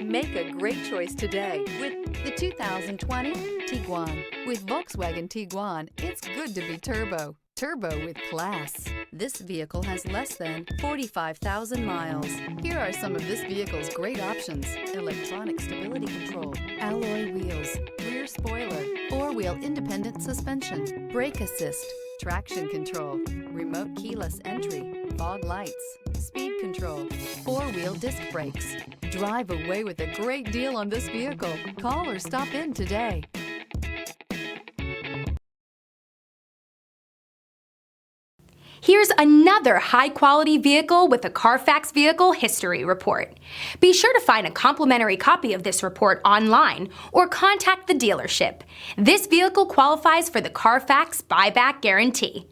Make a great choice today with the 2020 Tiguan. With Volkswagen Tiguan, it's good to be turbo. Turbo with class. This vehicle has less than 45,000 miles. Here are some of this vehicle's great options: electronic stability control, alloy wheels, rear spoiler, four-wheel independent suspension, brake assist, traction control, remote keyless entry, fog lights, speed control, four-wheel disc brakes. Drive away with a great deal on this vehicle. Call or stop in today. Here's another high-quality vehicle with a Carfax Vehicle History Report. Be sure to find a complimentary copy of this report online or contact the dealership. This vehicle qualifies for the Carfax Buyback Guarantee.